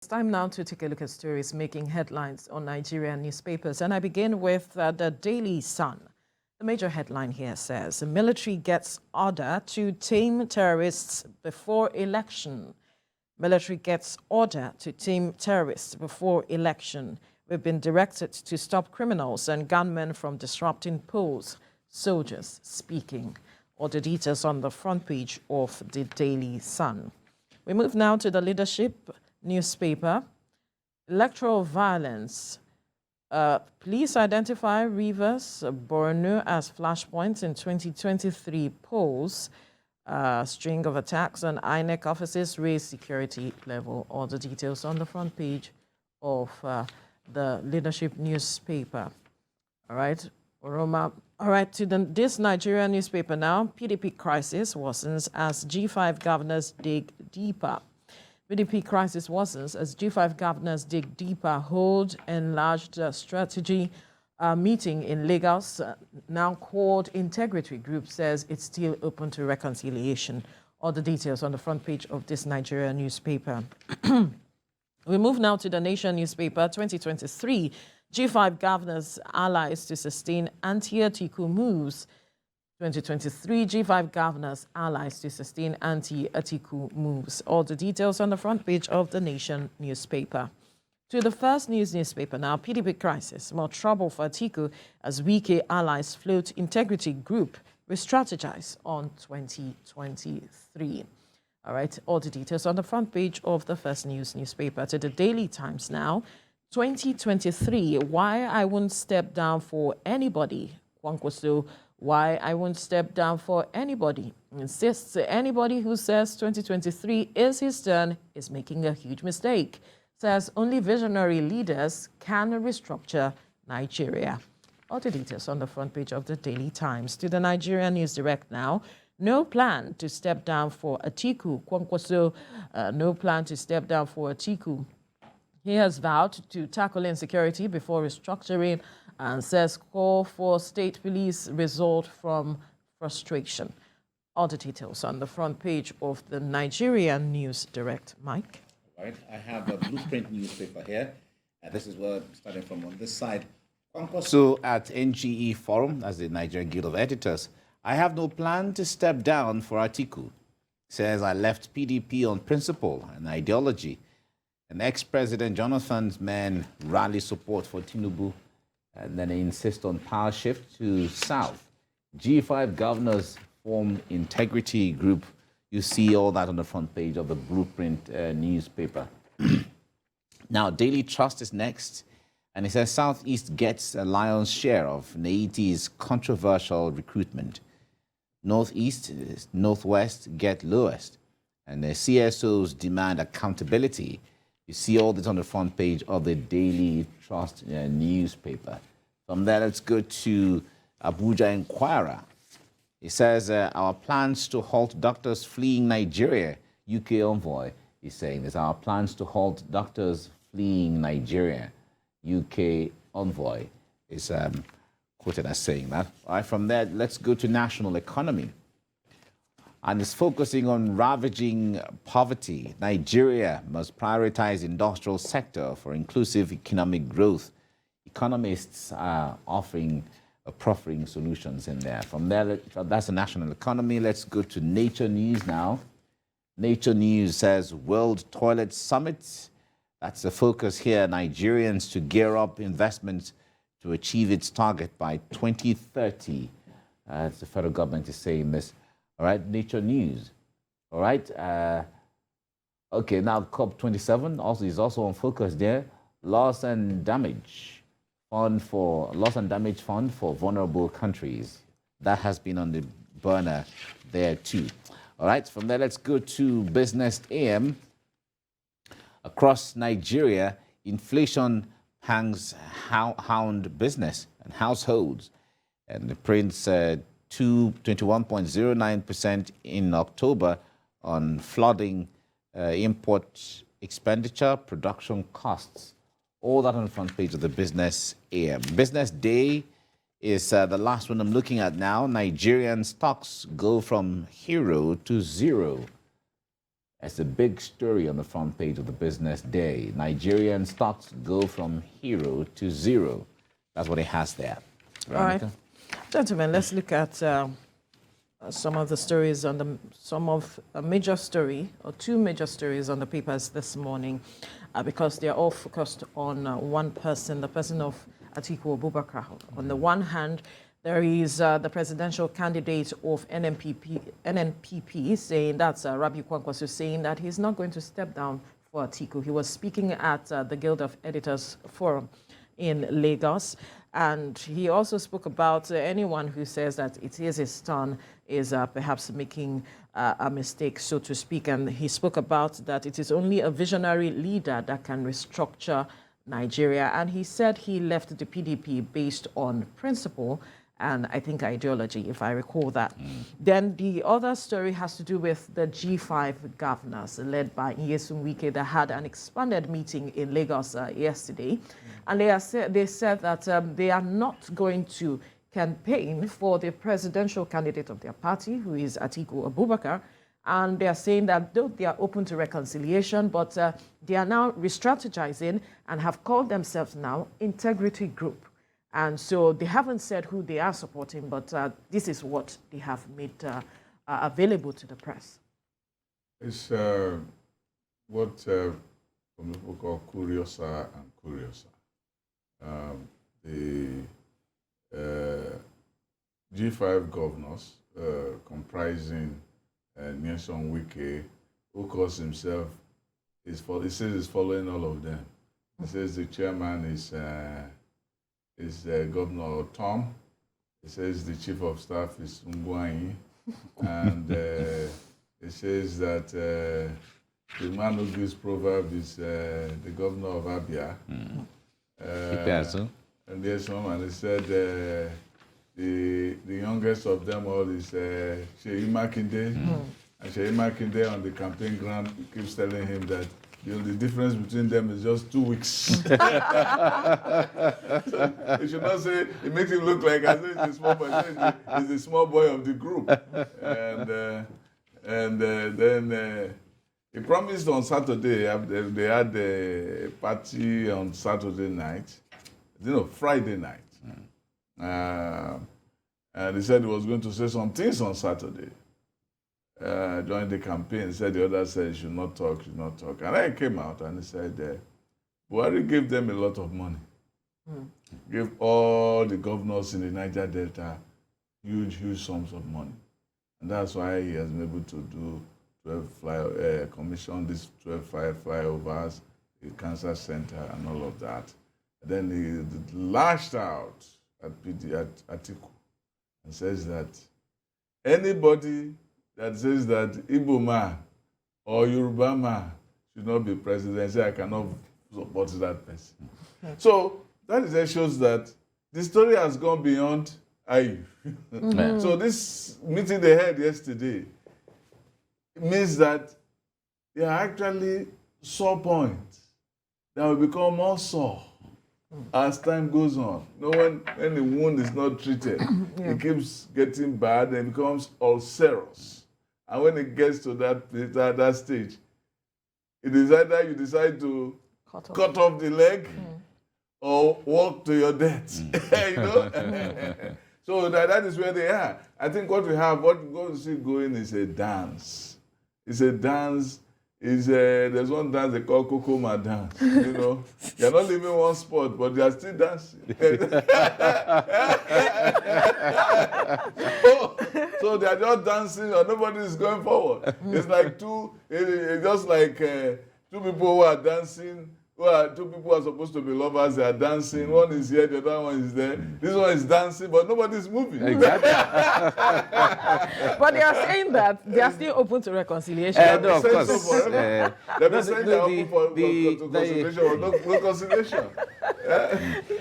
It's time now to take a look at stories making headlines on Nigerian newspapers. And I begin with the Daily Sun. The major headline here says, the military gets order to tame terrorists before election. Military gets order to tame terrorists before election. We've been directed to stop criminals and gunmen from disrupting polls. Soldiers speaking. All the details on the front page of the Daily Sun. We move now to the Leadership newspaper. Electoral violence. Police identify Rivers, Borno as flashpoints in 2023 polls. String of attacks on INEC offices raise security level. All the details on the front page of the Leadership newspaper. All right, Oroma. All right, to this Nigerian newspaper now. PDP crisis worsens as G5 governors dig deeper. PDP crisis worsens as G5 governors dig deeper, hold enlarged strategy meeting in Lagos, now called Integrity Group, says it's still open to reconciliation. All the details on the front page of this Nigerian newspaper. We move now to the Nation newspaper, 2023. G5 governors allies to sustain anti-Atiku moves. 2023 G5 governors allies to sustain anti-Atiku moves. All the details on the front page of the Nation newspaper. To the First News newspaper now, PDP crisis, more trouble for Atiku as Wike allies float Integrity Group, re-strategize on 2023. All right, all the details on the front page of the First News newspaper. To the Daily Times now, 2023, why I won't step down for anybody. Kwankwaso, why I won't step down for anybody. Insists anybody who says 2023 is his turn is making a huge mistake. Says only visionary leaders can restructure Nigeria. All the details on the front page of the Daily Times. To the Nigerian News Direct now. No plan to step down for Atiku. Kwankwaso, no plan to step down for Atiku. He has vowed to tackle insecurity before restructuring and says call for state police result from frustration. All the details on the front page of the Nigerian News Direct. Mike? All right, I have a Blueprint newspaper here. This is where I'm starting from on this side. Kwankwaso at NGE Forum, that's the Nigerian Guild of Editors. I have no plan to step down for Atiku. Says I left PDP on principle and ideology. And ex-President Jonathan's men rally support for Tinubu, and then they insist on power shift to South. G5 governors form Integrity Group. You see all that on the front page of the Blueprint newspaper. Now, Daily Trust is next, and it says Southeast gets a lion's share of Neiti's controversial recruitment. Northeast, Northwest get lowest, and the CSOs demand accountability. You see all this on the front page of the Daily Trust newspaper. From there, let's go to Abuja Inquirer. It says, our plans to halt doctors fleeing Nigeria. UK envoy is saying this. Our plans to halt doctors fleeing Nigeria. UK envoy is quoted as saying that. All right, from there, let's go to national economy. And it's focusing on ravaging poverty. Nigeria must prioritize industrial sector for inclusive economic growth. Economists are proffering solutions in there. From there, that's the national economy. Let's go to Nature News now. Nature News says World Toilet Summit. That's the focus here. Nigerians to gear up investments to achieve its target by 2030. The federal government is saying this. All right, Nature News. All right. Okay, now COP27 also is also on focus there. Loss and damage fund for vulnerable countries. That has been on the burner there too. All right. From there, let's go to Business AM. Across Nigeria, inflation hangs hound business and households, and the prints 21.09% in October on flooding, import expenditure, production costs. All that on the front page of the Business AM. Business Day is the last one I'm looking at now. Nigerian stocks go from hero to zero. It's a big story on the front page of the Business Day. Nigerian stocks go from hero to zero. That's what it has there. Veronica? All right. Gentlemen, let's look at some of the stories on a major story or two major stories on the papers this morning because they're all focused on one person, the person of Atiku Abubakar. On the one hand, there is the presidential candidate of NNPP saying, that's Rabi Kwankwaso, saying that he's not going to step down for Atiku. He was speaking at the Guild of Editors Forum in Lagos. And he also spoke about anyone who says that it is his turn is perhaps making a mistake, so to speak. And he spoke about that it is only a visionary leader that can restructure Nigeria. And he said he left the PDP based on principle and I think ideology, if I recall that. Then the other story has to do with the G5 governors led by Nyesom Wike that had an expanded meeting in Lagos yesterday. And they said that they are not going to campaign for the presidential candidate of their party, who is Atiku Abubakar. And they are saying that though they are open to reconciliation, but they are now re-strategizing and have called themselves now Integrity Group. And so they haven't said who they are supporting, but this is what they have made available to the press. It's what some people call curiosa and curiosa. The G5 governors comprising Nyesom Wike, who calls himself, he says he's following all of them. He says the chairman is Governor Tom. He says the chief of staff is Ngwanyi. And he says that the man who gives proverb is the governor of Abia. And there's someone, and he said the youngest of them all is Seyi Makinde. And Seyi Makinde on the campaign ground keeps telling him that the difference between them is just 2 weeks. So you should not say, it makes him look like as if he's a small boy. He's the small boy of the group. And then he promised on Saturday, they had a party on Saturday night, Friday night. And he said he was going to say some things on Saturday. During the campaign, he said the other said he should not talk. And I came out and he said, Buhari gave them a lot of money. Gave all the governors in the Niger Delta huge sums of money. And that's why he has been able to do commission these 12 flyovers, the cancer center and all of that. And then he lashed out at Atiku and says that anybody that says that Igbo man or Yoruba man should not be president, say I cannot support that person. So that shows that the story has gone beyond IU. So this meeting they had yesterday means that they are actually sore points that will become more sore as time goes on. When the wound is not treated, it keeps getting bad and becomes ulcerous. And when it gets to that stage, it is either you decide to cut off the leg or walk to your death. So that is where they are. I think what we're going to see going is a dance. It's a dance. There's one dance they call Kokoma dance. They're not leaving one spot, but they are still dancing. So they are just dancing, and nobody is going forward. It's like two people who are dancing. Two people who are supposed to be lovers, they are dancing. One is here, the other one is there. This one is dancing, but nobody is moving. Exactly. But they are saying that they are still open to reconciliation. No, of course. They're saying they're open for conciliation or no conciliation.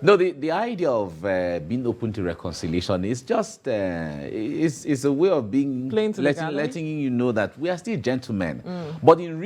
No, the idea of being open to reconciliation is just is a way of being letting you know that we are still gentlemen. But in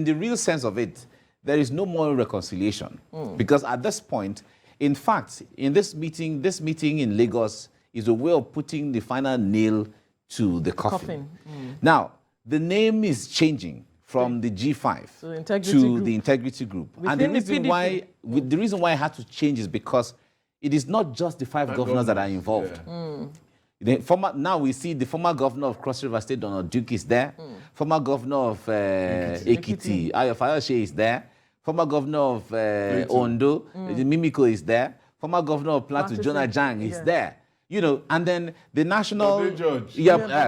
the real sense of it, there is no more reconciliation because at this point, in fact, in this meeting in Lagos is a way of putting the final nail to the coffin. Now, the name is changing from the G5 to the integrity group. And Within the reason why it had to change is because it is not just the five governors that are involved. Now we see the former governor of Cross River State, Donald Duke, is there. Former governor of Ekiti, Ayo Fayose, is there. Former governor of Ondo, Mimiko, is there. Former governor of Plateau, Jonah Jang, is there. You know, and then the national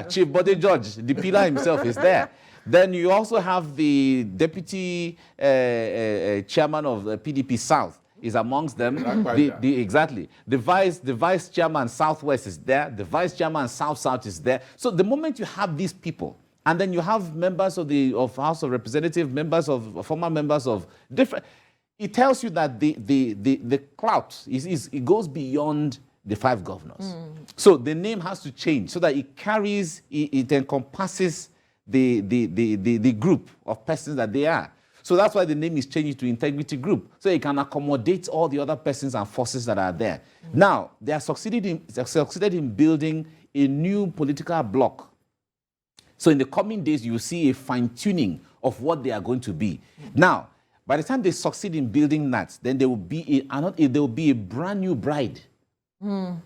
Chief Bode George, the pillar himself, is there. Then you also have the deputy chairman of PDP South is amongst them. Exactly. The vice chairman Southwest is there. The vice chairman South is there. So the moment you have these people, and then you have members of the House of Representatives, former members of different, it tells you that the clout it goes beyond the five governors. So the name has to change so that it carries, it encompasses the group of persons that they are. So that's why the name is changed to Integrity Group, so it can accommodate all the other persons and forces that are there. Now, they are succeeded in building a new political bloc. So in the coming days, you will see a fine-tuning of what they are going to be. Now, by the time they succeed in building that, then there will be a brand new bride.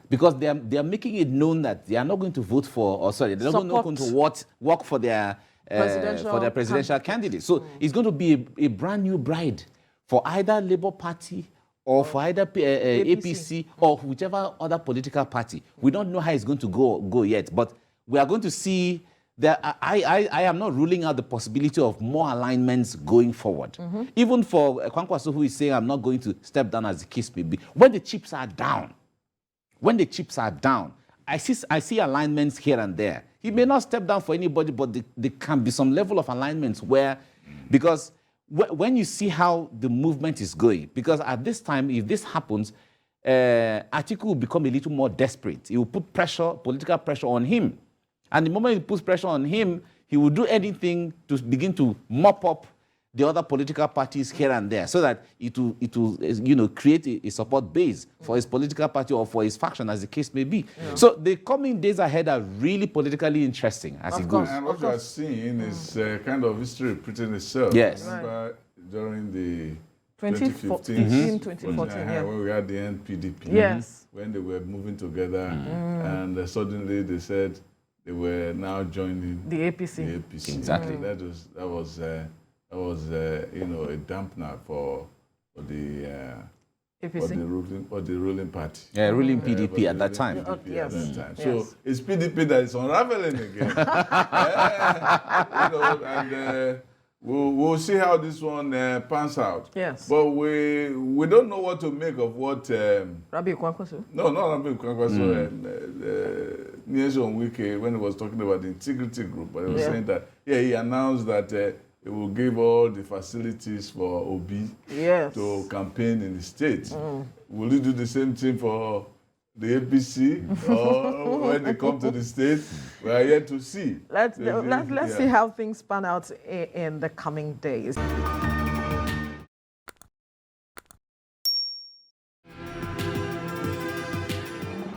Because they are making it known that they are not going to vote for, or sorry, they're not going to work for their presidential candidate. So it's going to be a brand new bride for either Labour Party or for either APC or whichever other political party. We don't know how it's going to go yet, but we are going to see that. I am not ruling out the possibility of more alignments going forward. Even for Kwankwaso, who is saying I'm not going to step down as the case may be. When the chips are down, I see alignments here and there. He may not step down for anybody, but there can be some level of alignments where, because when you see how the movement is going, because at this time, if this happens, Atiku will become a little more desperate. He will put political pressure on him. And the moment he puts pressure on him, he will do anything to begin to mop up the other political parties here and there, so that it will create a support base for his political party or for his faction, as the case may be. So the coming days ahead are really politically interesting as it goes. And what you are seeing is kind of history repeating itself. Yes. Remember during the 2014, when we had the NPDP, when they were moving together, and suddenly they said they were now joining the APC. Exactly. That was a dampener for the APC? for the ruling party. Yeah, ruling PDP at that time. So it's PDP that is unraveling again. And we'll see how this one pans out. Yes. But we don't know what to make of what Rabbi Kwankwaso? No, not Rabbi Kwankwaso. Nyesom Wike, when he was talking about the Integrity Group, but he was saying that he announced that it will give all the facilities for Obi to campaign in the state. Will you do the same thing for the APC or when they come to the state? We are yet to see. Let's see how things pan out in the coming days.